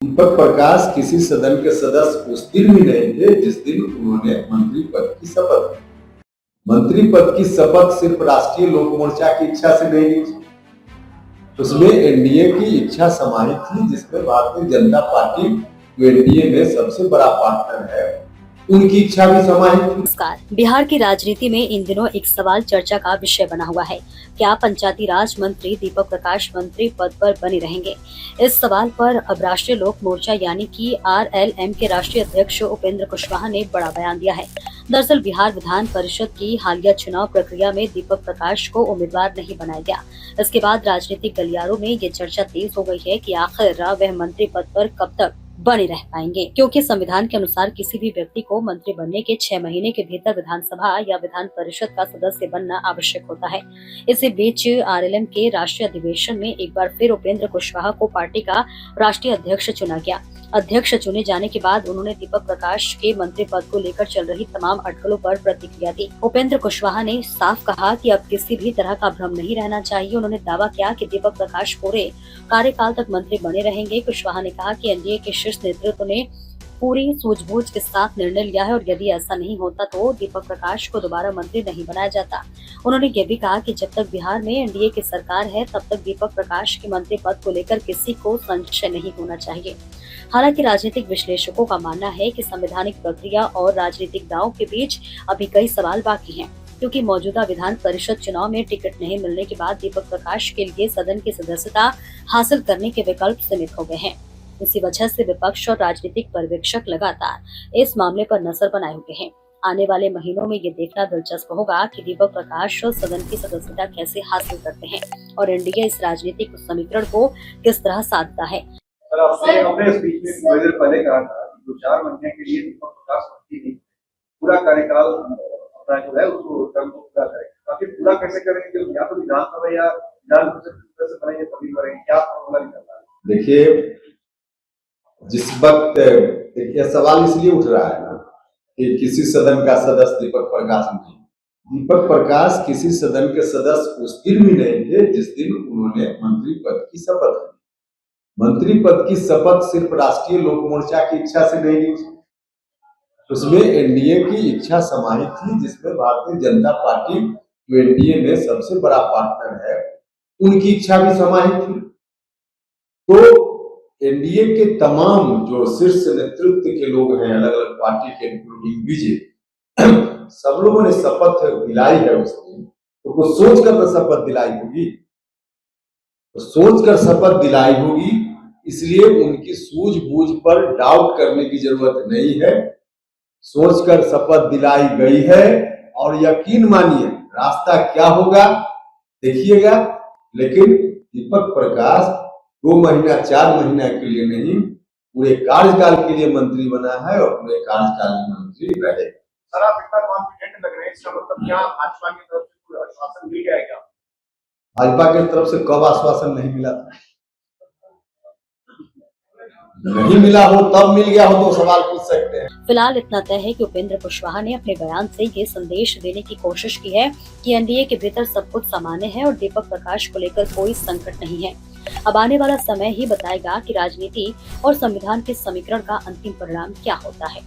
दीपक प्रकाश किसी सदन के सदस्य उस दिन भी नहीं थे जिस दिन उन्होंने मंत्री पद की शपथ ली। मंत्री पद की शपथ सिर्फ राष्ट्रीय लोक मोर्चा की इच्छा से नहीं ली, उसमें एनडीए की इच्छा समाहित थी, जिसमें भारतीय जनता पार्टी जो एनडीए में सबसे बड़ा पार्टनर है, उनकी इच्छा भी समाहित थी। नमस्कार। बिहार की राजनीति में इन दिनों एक सवाल चर्चा का विषय बना हुआ है। क्या पंचायती राज मंत्री दीपक प्रकाश मंत्री पद पर बने रहेंगे? इस सवाल पर अब राष्ट्रीय लोक मोर्चा यानी कि आरएलएम के राष्ट्रीय अध्यक्ष उपेंद्र कुशवाहा ने बड़ा बयान दिया है। दरअसल बिहार विधान परिषद की हालिया चुनाव प्रक्रिया में दीपक प्रकाश को उम्मीदवार नहीं बनाया गया। इसके बाद राजनीतिक गलियारों में ये चर्चा तेज हो गई है कि आखिर वह मंत्री पद पर कब तक बने रह पाएंगे, क्योंकि संविधान के अनुसार किसी भी व्यक्ति को मंत्री बनने के 6 महीने के भीतर विधानसभा या विधान परिषद का सदस्य बनना आवश्यक होता है। इसी बीच आरएलएम के राष्ट्रीय अधिवेशन में एक बार फिर उपेंद्र कुशवाहा को पार्टी का राष्ट्रीय अध्यक्ष चुना गया। अध्यक्ष चुने जाने के बाद उन्होंने दीपक प्रकाश के मंत्री पद को लेकर चल रही तमाम अटकलों पर प्रतिक्रिया दी। उपेंद्र कुशवाहा ने साफ कहा कि अब किसी भी तरह का भ्रम नहीं रहना चाहिए। उन्होंने दावा किया कि दीपक प्रकाश पूरे कार्यकाल तक मंत्री बने रहेंगे। कुशवाहा ने कहा कि एनडीए के शीर्ष नेतृत्व ने पूरी सूझबूझ के साथ निर्णय लिया है और यदि ऐसा नहीं होता तो दीपक प्रकाश को दोबारा मंत्री नहीं बनाया जाता। उन्होंने ये भी कहा कि जब तक बिहार में एनडीए की सरकार है तब तक दीपक प्रकाश के मंत्री पद को लेकर किसी को संशय नहीं होना चाहिए। हालांकि राजनीतिक विश्लेषकों का मानना है कि संवैधानिक प्रक्रिया और राजनीतिक दांव के बीच अभी कई सवाल बाकी हैं, क्योंकि मौजूदा विधान परिषद चुनाव में टिकट नहीं मिलने के बाद दीपक प्रकाश के लिए सदन की सदस्यता हासिल करने के विकल्प सीमित हो गए हैं। इसी वजह से विपक्ष और राजनीतिक पर्यवेक्षक लगातार इस मामले पर नजर बनाए हुए हैं। आने वाले महीनों में ये देखना दिलचस्प होगा कि दीपक प्रकाश सदन की सदस्यता कैसे हासिल करते हैं और एनडीए इस राजनीतिक समीकरण को किस तरह साधता है। सर, आपने इस बीच में थोड़ी देर पहले कहा था कि 2-4 महीने के लिए दीपक प्रकाश मंत्री नहीं, पूरा कार्यकाल अपना जो है उसको टर्म को पूरा करेंगे। ताकि पूरा कैसे करेंगे, या तो विधानसभा या विधान परिषद से बनेंगे तभी करेंगे, क्या फॉर्मूला निकलता है? देखिए, जिस वक्त देखिए सवाल इसलिए उठ रहा है ना कि किसी सदन का सदस्य दीपक प्रकाश नहीं। दीपक प्रकाश किसी सदन के सदस्य उस दिन भी नहीं थे जिस दिन उन्होंने मंत्री पद की शपथ ली। मंत्री पद की शपथ सिर्फ राष्ट्रीय लोक मोर्चा की इच्छा से नहीं ली, उसमें एनडीए की इच्छा समाहित थी, जिसमें भारतीय जनता पार्टी जो एनडीए में सबसे बड़ा पार्टनर है, उनकी इच्छा भी समाहित थी। तो एनडीए के तमाम जो शीर्ष नेतृत्व के लोग हैं अलग अलग पार्टी के, इंक्लूडिंग बीजेपी, सब लोगों ने शपथ दिलाई है उस दिन। तो कुछ सोचकर तो शपथ दिलाई होगी, तो सोचकर शपथ दिलाई होगी, इसलिए उनकी सूझबूझ पर डाउट करने की जरूरत नहीं है। सोचकर शपथ दिलाई गई है और यकीन मानिए रास्ता क्या होगा देखिएगा। लेकिन दीपक प्रकाश 2 महीना 4 महीना के लिए नहीं, पूरे कार्यकाल के लिए मंत्री बना है और पूरे कार्यकाल में मंत्री रहे। सर, आप इतना कॉन्फिडेंट लग रहे हैं, इसका मतलब क्या भाजपा की तरफ से कोई आश्वासन मिल गया है क्या? भाजपा की तरफ से कब आश्वासन नहीं मिला था? नहीं मिला हो तब मिल गया हो तो सवाल पूछ सकते हैं। फिलहाल इतना तय है कि उपेंद्र कुशवाहा ने अपने बयान से ये संदेश देने की कोशिश की है कि एनडीए के भीतर सब कुछ सामान्य है और दीपक प्रकाश को लेकर कोई संकट नहीं है। अब आने वाला समय ही बताएगा कि राजनीति और संविधान के समीकरण का अंतिम परिणाम क्या होता है।